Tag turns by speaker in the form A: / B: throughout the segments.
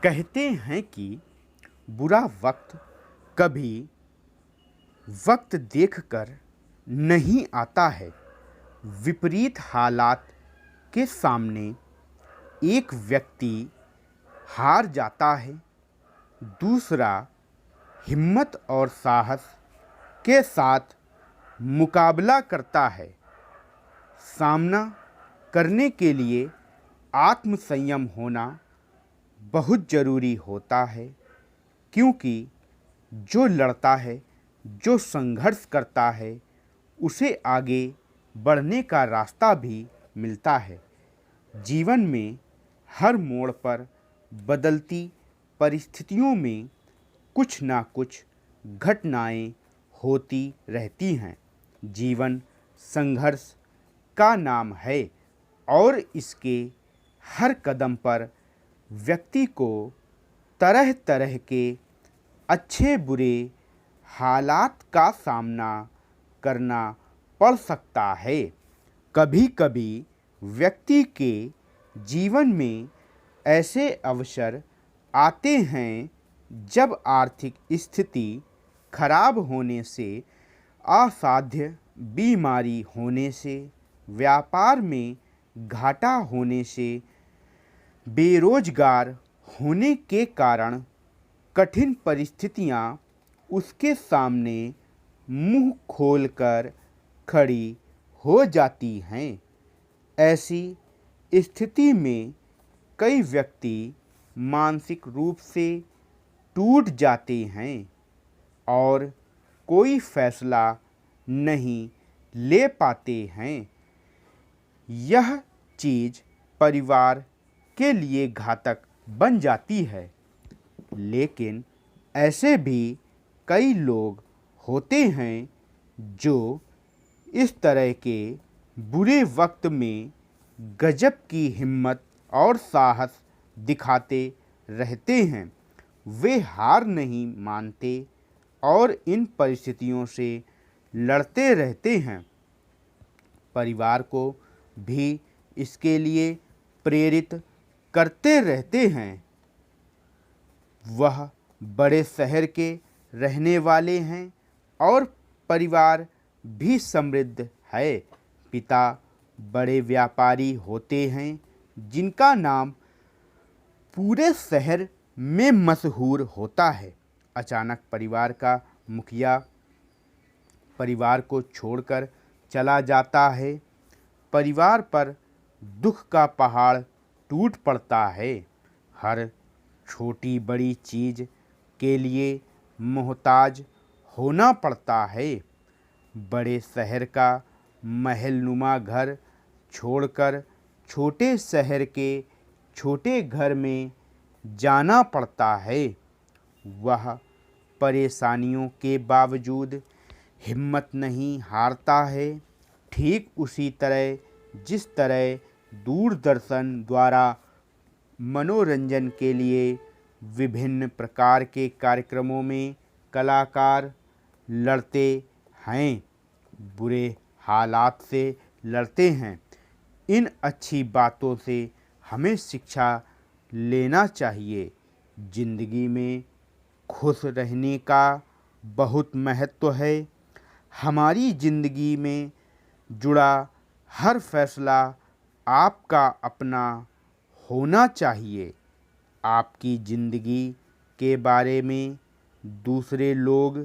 A: कहते हैं कि बुरा वक्त कभी वक्त देखकर नहीं आता है। विपरीत हालात के सामने एक व्यक्ति हार जाता है, दूसरा हिम्मत और साहस के साथ मुकाबला करता है। सामना करने के लिए आत्मसंयम होना बहुत ज़रूरी होता है, क्योंकि जो लड़ता है, जो संघर्ष करता है, उसे आगे बढ़ने का रास्ता भी मिलता है। जीवन में हर मोड़ पर बदलती परिस्थितियों में कुछ ना कुछ घटनाएं होती रहती हैं। जीवन संघर्ष का नाम है और इसके हर कदम पर व्यक्ति को तरह तरह के अच्छे बुरे हालात का सामना करना पड़ सकता है। कभी कभी व्यक्ति के जीवन में ऐसे अवसर आते हैं जब आर्थिक स्थिति खराब होने से, असाध्य बीमारी होने से, व्यापार में घाटा होने से, बेरोजगार होने के कारण कठिन परिस्थितियां उसके सामने मुंह खोलकर खड़ी हो जाती हैं। ऐसी स्थिति में कई व्यक्ति मानसिक रूप से टूट जाते हैं और कोई फैसला नहीं ले पाते हैं। यह चीज़ परिवार के लिए घातक बन जाती है। लेकिन ऐसे भी कई लोग होते हैं जो इस तरह के बुरे वक्त में गजब की हिम्मत और साहस दिखाते रहते हैं। वे हार नहीं मानते और इन परिस्थितियों से लड़ते रहते हैं। परिवार को भी इसके लिए प्रेरित करते रहते हैं। वह बड़े शहर के रहने वाले हैं और परिवार भी समृद्ध है। पिता बड़े व्यापारी होते हैं जिनका नाम पूरे शहर में मशहूर होता है। अचानक परिवार का मुखिया परिवार को छोड़कर चला जाता है। परिवार पर दुख का पहाड़ टूट पड़ता है। हर छोटी बड़ी चीज़ के लिए मोहताज होना पड़ता है। बड़े शहर का महलनुमा घर छोड़कर छोटे शहर के छोटे घर में जाना पड़ता है। वह परेशानियों के बावजूद हिम्मत नहीं हारता है। ठीक उसी तरह जिस तरह दूरदर्शन द्वारा मनोरंजन के लिए विभिन्न प्रकार के कार्यक्रमों में कलाकार लड़ते हैं, बुरे हालात से लड़ते हैं। इन अच्छी बातों से हमें शिक्षा लेना चाहिए। ज़िंदगी में खुश रहने का बहुत महत्व है। हमारी ज़िंदगी में जुड़ा हर फैसला आपका अपना होना चाहिए। आपकी ज़िंदगी के बारे में दूसरे लोग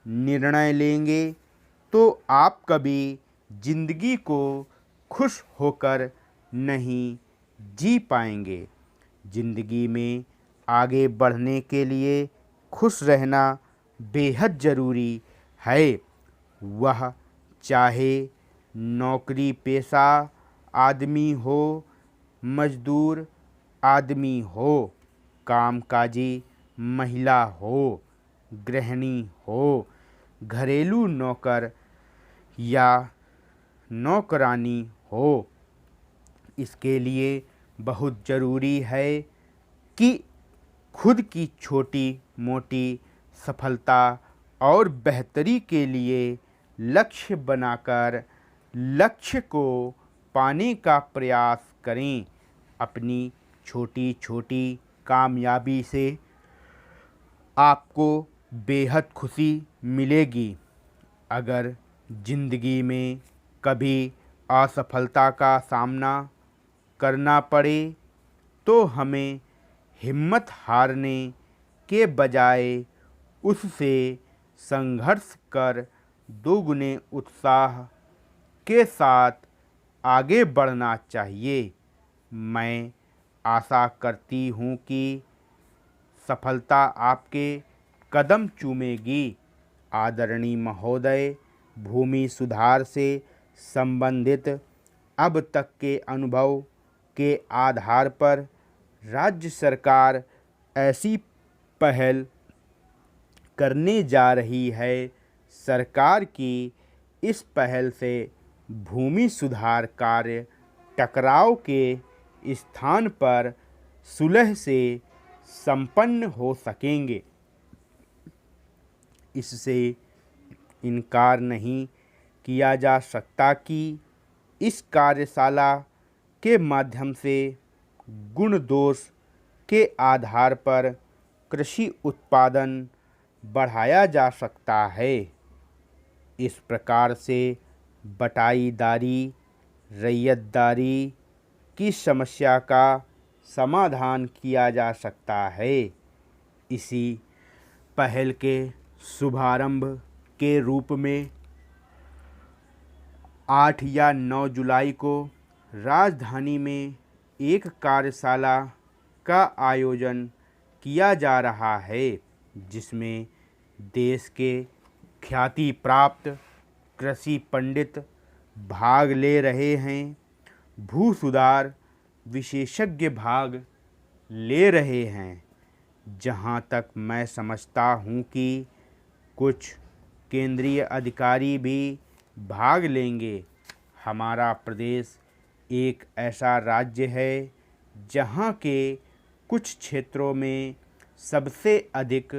A: निर्णय लेंगे तो आप कभी ज़िंदगी को खुश होकर नहीं जी पाएंगे। ज़िंदगी में आगे बढ़ने के लिए खुश रहना बेहद ज़रूरी है। वह चाहे नौकरी पेशा आदमी हो, मजदूर आदमी हो, कामकाजी महिला हो, गृहिणी हो, घरेलू नौकर या नौकरानी हो। इसके लिए बहुत ज़रूरी है कि खुद की छोटी मोटी सफलता और बेहतरी के लिए लक्ष्य बनाकर लक्ष्य को पाने का प्रयास करें। अपनी छोटी छोटी कामयाबी से आपको बेहद खुशी मिलेगी। अगर ज़िंदगी में कभी असफलता का सामना करना पड़े तो हमें हिम्मत हारने के बजाय उससे संघर्ष कर दोगुने उत्साह के साथ आगे बढ़ना चाहिए। मैं आशा करती हूँ कि सफलता आपके कदम चूमेगी। आदरणीय महोदय, भूमि सुधार से संबंधित अब तक के अनुभव के आधार पर राज्य सरकार ऐसी पहल करने जा रही है। सरकार की इस पहल से भूमि सुधार कार्य टकराव के स्थान पर सुलह से संपन्न हो सकेंगे। इससे इनकार नहीं किया जा सकता कि इस कार्यशाला के माध्यम से गुण दोष के आधार पर कृषि उत्पादन बढ़ाया जा सकता है। इस प्रकार से बटाईदारी, रैयतदारी की समस्या का समाधान किया जा सकता है। इसी पहल के शुभारंभ के रूप में 8 या 9 जुलाई को राजधानी में एक कार्यशाला का आयोजन किया जा रहा है, जिसमें देश के ख्याति प्राप्त कृषि पंडित भाग ले रहे हैं। भू सुधार विशेषज्ञ भाग ले रहे हैं। जहां तक मैं समझता हूं कि कुछ केंद्रीय अधिकारी भी भाग लेंगे। हमारा प्रदेश एक ऐसा राज्य है जहां के कुछ क्षेत्रों में सबसे अधिक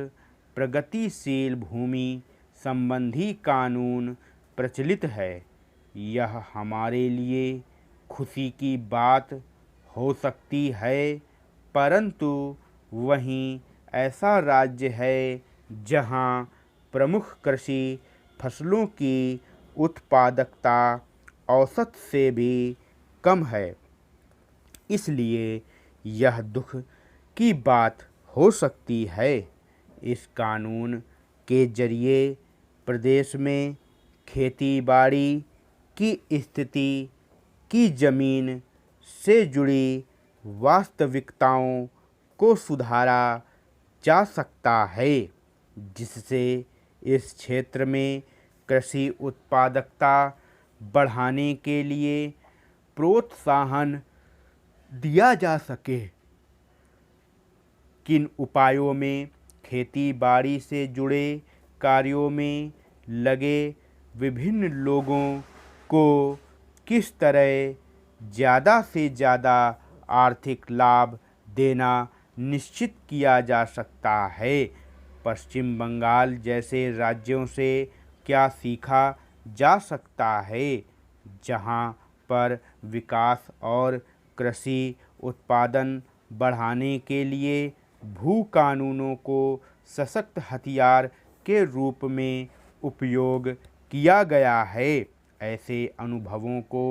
A: प्रगतिशील भूमि संबंधी कानून प्रचलित है। यह हमारे लिए खुशी की बात हो सकती है, परंतु वहीं ऐसा राज्य है जहां प्रमुख कृषि फसलों की उत्पादकता औसत से भी कम है। इसलिए यह दुख की बात हो सकती है। इस कानून के जरिए प्रदेश में खेती बाड़ी की स्थिति की ज़मीन से जुड़ी वास्तविकताओं को सुधारा जा सकता है, जिससे इस क्षेत्र में कृषि उत्पादकता बढ़ाने के लिए प्रोत्साहन दिया जा सके। किन उपायों में खेती बाड़ी से जुड़े कार्यों में लगे विभिन्न लोगों को किस तरह ज़्यादा से ज़्यादा आर्थिक लाभ देना निश्चित किया जा सकता है। पश्चिम बंगाल जैसे राज्यों से क्या सीखा जा सकता है, जहां पर विकास और कृषि उत्पादन बढ़ाने के लिए भू कानूनों को सशक्त हथियार के रूप में उपयोग किया गया है। ऐसे अनुभवों को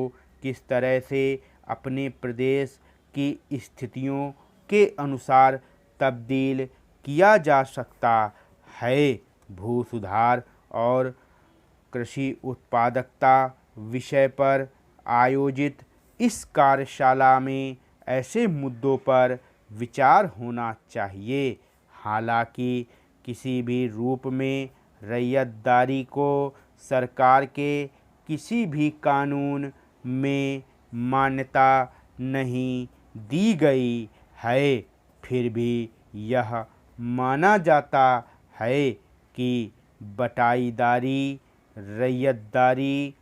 A: किस तरह से अपने प्रदेश की स्थितियों के अनुसार तब्दील किया जा सकता है। भू सुधार और कृषि उत्पादकता विषय पर आयोजित इस कार्यशाला में ऐसे मुद्दों पर विचार होना चाहिए। हालांकि किसी भी रूप में रैयतदारी को सरकार के किसी भी कानून में मान्यता नहीं दी गई है, फिर भी यह माना जाता है कि बटाईदारी, रैयतदारी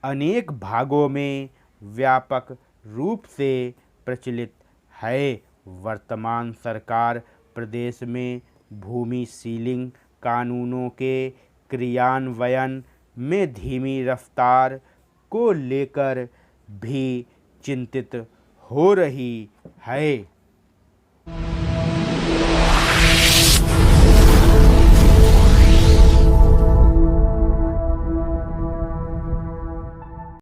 A: अनेक भागों में व्यापक रूप से प्रचलित है। वर्तमान सरकार प्रदेश में भूमि सीलिंग कानूनों के क्रियान्वयन में धीमी रफ्तार को लेकर भी चिंतित हो रही है।